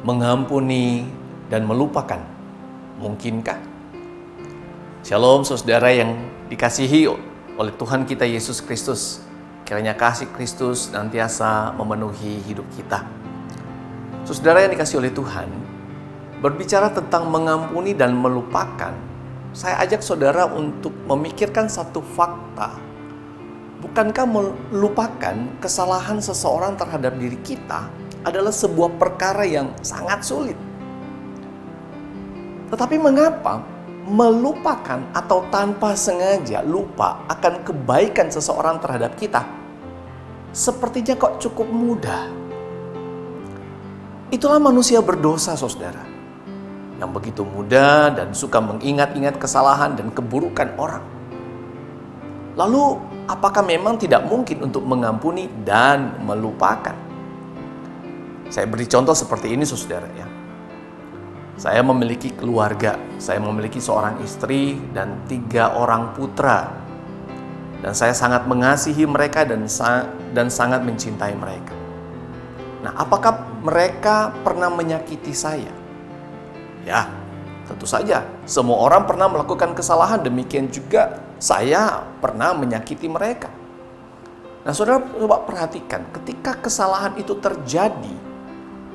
mengampuni, dan melupakan. Mungkinkah? Shalom saudara yang dikasihi oleh Tuhan kita Yesus Kristus. Kiranya kasih Kristus senantiasa memenuhi hidup kita. Saudara yang dikasihi oleh Tuhan, berbicara tentang mengampuni dan melupakan, saya ajak saudara untuk memikirkan satu fakta. Bukankah melupakan kesalahan seseorang terhadap diri kita adalah sebuah perkara yang sangat sulit? Tetapi mengapa melupakan atau tanpa sengaja lupa akan kebaikan seseorang terhadap kita sepertinya kok cukup mudah? Itulah manusia berdosa, saudara, yang begitu mudah dan suka mengingat-ingat kesalahan dan keburukan orang. Lalu, apakah memang tidak mungkin untuk mengampuni dan melupakan? Saya beri contoh seperti ini, saudara ya. Saya memiliki keluarga, saya memiliki seorang istri dan 3 orang putra. Dan saya sangat mengasihi mereka dan sangat mencintai mereka. Nah, apakah mereka pernah menyakiti saya? Ya, tentu saja. Semua orang pernah melakukan kesalahan, demikian juga saya pernah menyakiti mereka. Nah, saudara coba perhatikan, ketika kesalahan itu terjadi,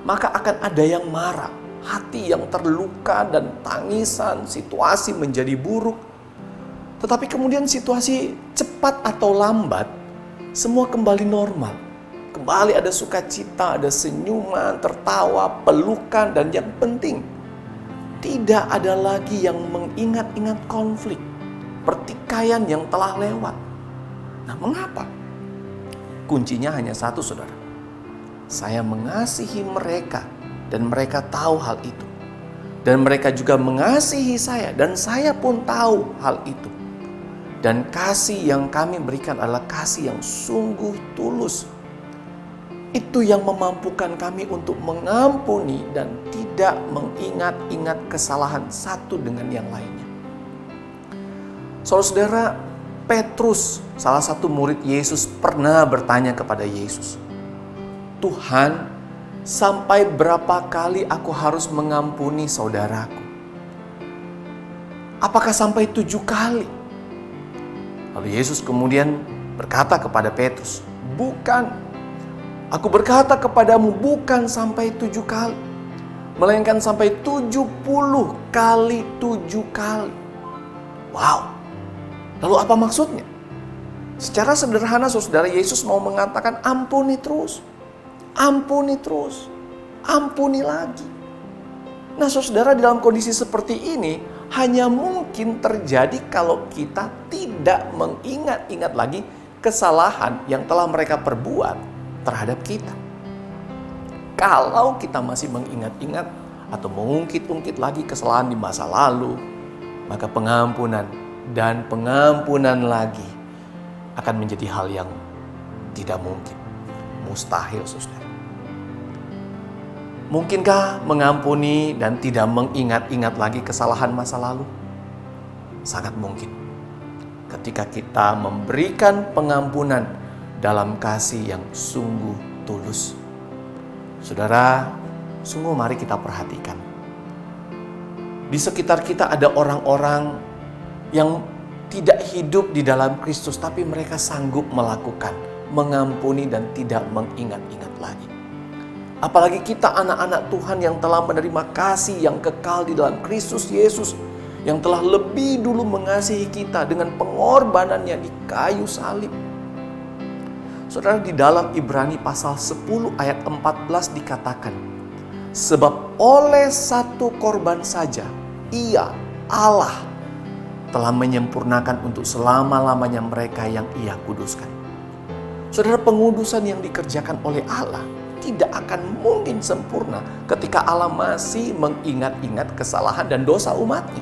maka akan ada yang marah, hati yang terluka dan tangisan, situasi menjadi buruk. Tetapi kemudian situasi cepat atau lambat, semua kembali normal. Kembali ada sukacita, ada senyuman, tertawa, pelukan, dan yang penting, tidak ada lagi yang mengingat-ingat konflik, pertikaian yang telah lewat. Nah, mengapa? Kuncinya hanya satu, saudara. Saya mengasihi mereka dan mereka tahu hal itu. Dan mereka juga mengasihi saya dan saya pun tahu hal itu. Dan kasih yang kami berikan adalah kasih yang sungguh tulus. Itu yang memampukan kami untuk mengampuni dan tidak mengingat-ingat kesalahan satu dengan yang lainnya. Saudara, Petrus, salah satu murid Yesus, pernah bertanya kepada Yesus, "Tuhan, sampai berapa kali aku harus mengampuni saudaraku? Apakah sampai 7 kali?" Lalu Yesus kemudian berkata kepada Petrus, "Bukan, aku berkata kepadamu bukan sampai 7 kali, melainkan sampai 70 kali 7 kali. Wow, lalu apa maksudnya? Secara sederhana, saudara, Yesus mau mengatakan ampuni terus. Ampuni terus, ampuni lagi. Nah, saudara, dalam kondisi seperti ini hanya mungkin terjadi kalau kita tidak mengingat-ingat lagi kesalahan yang telah mereka perbuat terhadap kita. Kalau kita masih mengingat-ingat atau mengungkit-ungkit lagi kesalahan di masa lalu, maka pengampunan dan pengampunan lagi akan menjadi hal yang tidak mungkin, mustahil, saudara. Mungkinkah mengampuni dan tidak mengingat-ingat lagi kesalahan masa lalu? Sangat mungkin. Ketika kita memberikan pengampunan dalam kasih yang sungguh tulus. Saudara, sungguh mari kita perhatikan. Di sekitar kita ada orang-orang yang tidak hidup di dalam Kristus, tapi mereka sanggup melakukan, mengampuni dan tidak mengingat-ingat lagi. Apalagi kita anak-anak Tuhan yang telah menerima kasih yang kekal di dalam Kristus Yesus, yang telah lebih dulu mengasihi kita dengan pengorbanannya di kayu salib. Saudara, di dalam Ibrani pasal 10 ayat 14 dikatakan, "Sebab oleh satu korban saja, Ia, Allah, telah menyempurnakan untuk selama-lamanya mereka yang Ia kuduskan." Saudara, pengudusan yang dikerjakan oleh Allah tidak akan mungkin sempurna ketika Allah masih mengingat-ingat kesalahan dan dosa umatnya.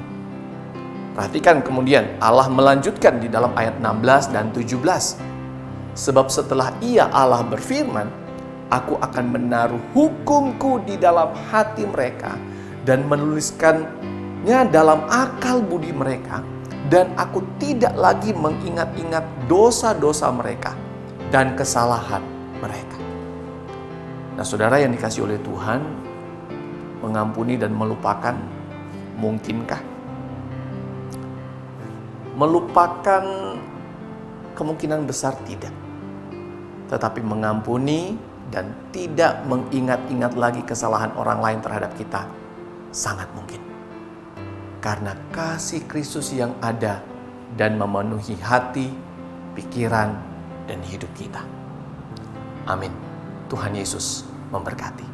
Perhatikan kemudian Allah melanjutkan di dalam ayat 16 dan 17. "Sebab setelah Ia Allah berfirman, Aku akan menaruh hukumku di dalam hati mereka dan menuliskannya dalam akal budi mereka, dan aku tidak lagi mengingat-ingat dosa-dosa mereka dan kesalahan mereka." Nah, saudara yang dikasihi oleh Tuhan, mengampuni dan melupakan? Mungkinkah? Melupakan kemungkinan besar tidak. Tetapi mengampuni dan tidak mengingat-ingat lagi kesalahan orang lain terhadap kita sangat mungkin. Karena kasih Kristus yang ada dan memenuhi hati, pikiran, dan hidup kita. Amin. Tuhan Yesus memberkati.